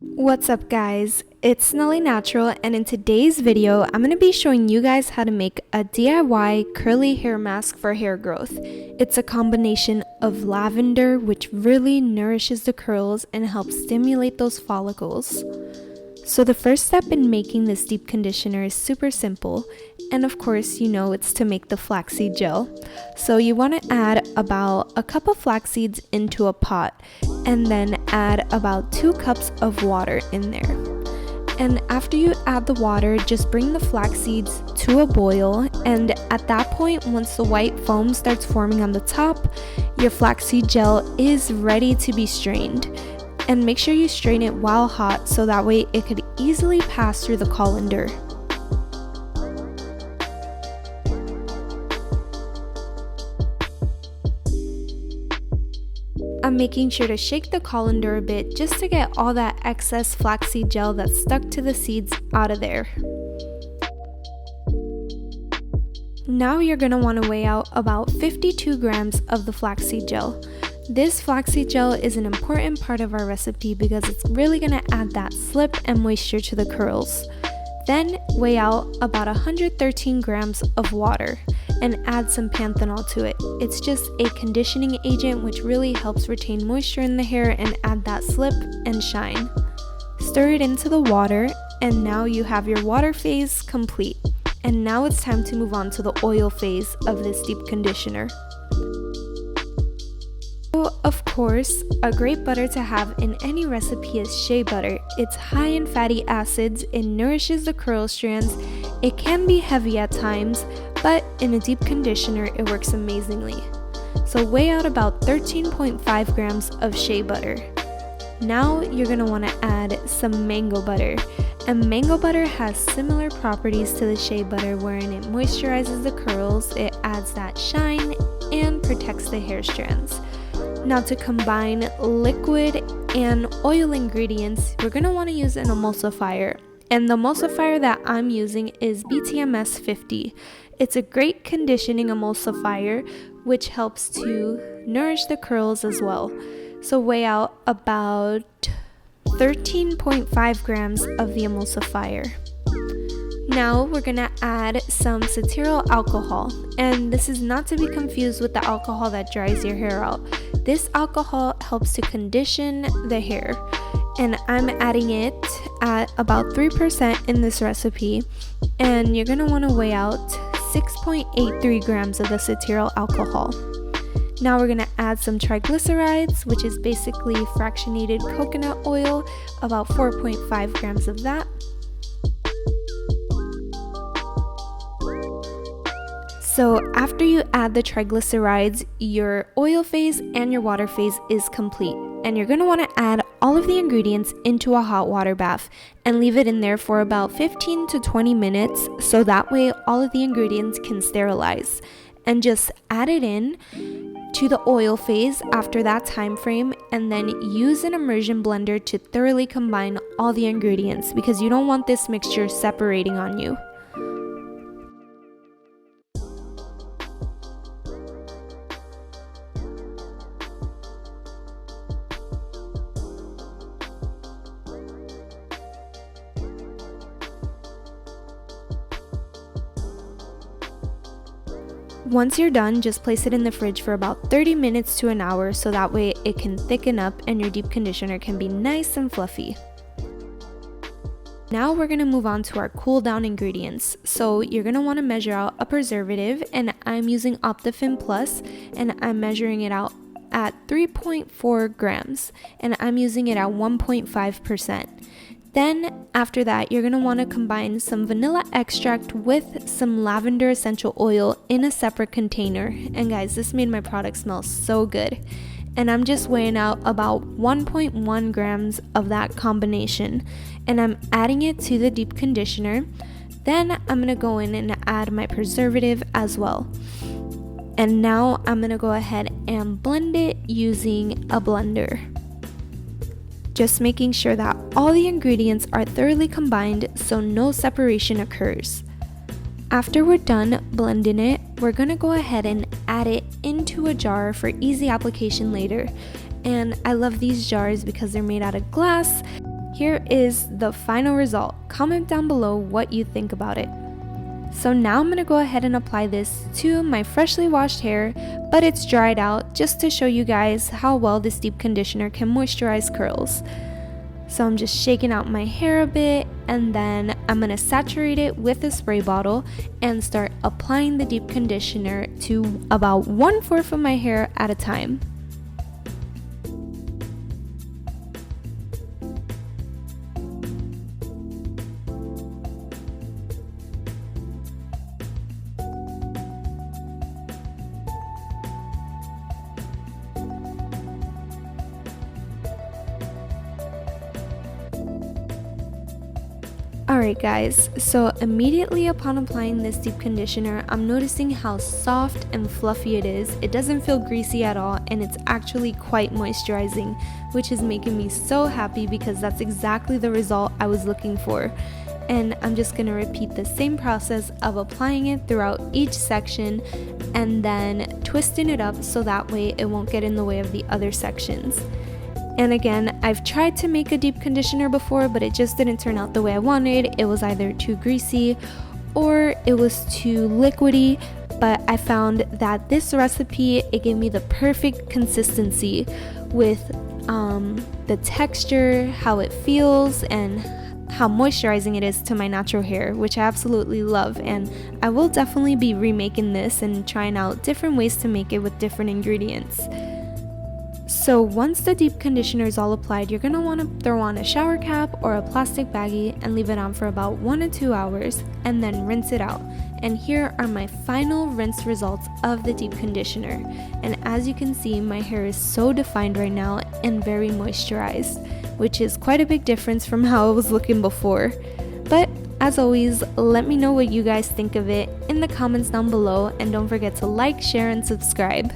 What's up guys, it's Nely Natural, and in today's video I'm going to be showing you guys how to make a DIY curly hair mask for hair growth. It's a combination of lavender, which really nourishes the curls and helps stimulate those follicles. So the first step in making this deep conditioner is super simple, and of course you know it's to make the flaxseed gel. So you want to add about a cup of flax seeds into a pot and then add about 2 cups of water in there. And after you add the water, just bring the flax seeds to a boil, and at that point, once the white foam starts forming on the top, your flaxseed gel is ready to be strained. And make sure you strain it while hot so that way it could easily pass through the colander. I'm making sure to shake the colander a bit just to get all that excess flaxseed gel that's stuck to the seeds out of there. Now you're going to want to weigh out about 52 grams of the flaxseed gel. This flaxseed gel is an important part of our recipe because it's really going to add that slip and moisture to the curls. Then weigh out about 113 grams of water and add some panthenol to it. It's just a conditioning agent which really helps retain moisture in the hair and add that slip and shine. Stir it into the water, and now you have your water phase complete. And now it's time to move on to the oil phase of this deep conditioner. Of course, a great butter to have in any recipe is shea butter. It's high in fatty acids, it nourishes the curl strands, it can be heavy at times, but in a deep conditioner it works amazingly. So weigh out about 13.5 grams of shea butter. Now you're going to want to add some mango butter. And mango butter has similar properties to the shea butter, wherein it moisturizes the curls, it adds that shine, and protects the hair strands. Now to combine liquid and oil ingredients, we're going to want to use an emulsifier. And the emulsifier that I'm using is BTMS 50. It's a great conditioning emulsifier which helps to nourish the curls as well. So weigh out about 13.5 grams of the emulsifier. Now we're going to add some cetyl alcohol, and this is not to be confused with the alcohol that dries your hair out. This alcohol helps to condition the hair, and I'm adding it at about 3% in this recipe, and you're going to want to weigh out 6.83 grams of the cetyl alcohol. Now we're going to add some triglycerides, which is basically fractionated coconut oil, about 4.5 grams of that. So after you add the triglycerides, your oil phase and your water phase is complete. And you're going to want to add all of the ingredients into a hot water bath and leave it in there for about 15 to 20 minutes so that way all of the ingredients can sterilize. And just add it in to the oil phase after that time frame, and then use an immersion blender to thoroughly combine all the ingredients because you don't want this mixture separating on you. Once you're done, just place it in the fridge for about 30 minutes to an hour so that way it can thicken up and your deep conditioner can be nice and fluffy. Now we're going to move on to our cool down ingredients. So you're going to want to measure out a preservative, and I'm using Optifin Plus, and I'm measuring it out at 3.4 grams, and I'm using it at 1.5%. Then after that, you're going to want to combine some vanilla extract with some lavender essential oil in a separate container. And guys, this made my product smell so good. And I'm just weighing out about 1.1 grams of that combination. And I'm adding it to the deep conditioner. Then I'm going to go in and add my preservative as well. And now I'm going to go ahead and blend it using a blender. Just making sure that all the ingredients are thoroughly combined so no separation occurs. After we're done blending it, we're going to go ahead and add it into a jar for easy application later. And I love these jars because they're made out of glass. here is the final result. Comment down below what you think about it. So now I'm going to go ahead and apply this to my freshly washed hair, but it's dried out, just to show you guys how well this deep conditioner can moisturize curls. So I'm just shaking out my hair a bit, and then I'm going to saturate it with a spray bottle and start applying the deep conditioner to about 1/4 of my hair at a time. Alright guys, so immediately upon applying this deep conditioner, I'm noticing how soft and fluffy it is. It doesn't feel greasy at all, and it's actually quite moisturizing, which is making me so happy because that's exactly the result I was looking for. And I'm just going to repeat the same process of applying it throughout each section and then twisting it up so that way it won't get in the way of the other sections. And again, I've tried to make a deep conditioner before, but it just didn't turn out the way I wanted. It was either too greasy or it was too liquidy, but I found that this recipe, it gave me the perfect consistency with the texture, how it feels, and how moisturizing it is to my natural hair, which I absolutely love. And I will definitely be remaking this and trying out different ways to make it with different ingredients. So once the deep conditioner is all applied, you're going to want to throw on a shower cap or a plastic baggie and leave it on for about 1 to 2 hours and then rinse it out. And here are my final rinse results of the deep conditioner. And as you can see, my hair is so defined right now and very moisturized, which is quite a big difference from how it was looking before. But as always, let me know what you guys think of it in the comments down below, and don't forget to like, share, and subscribe.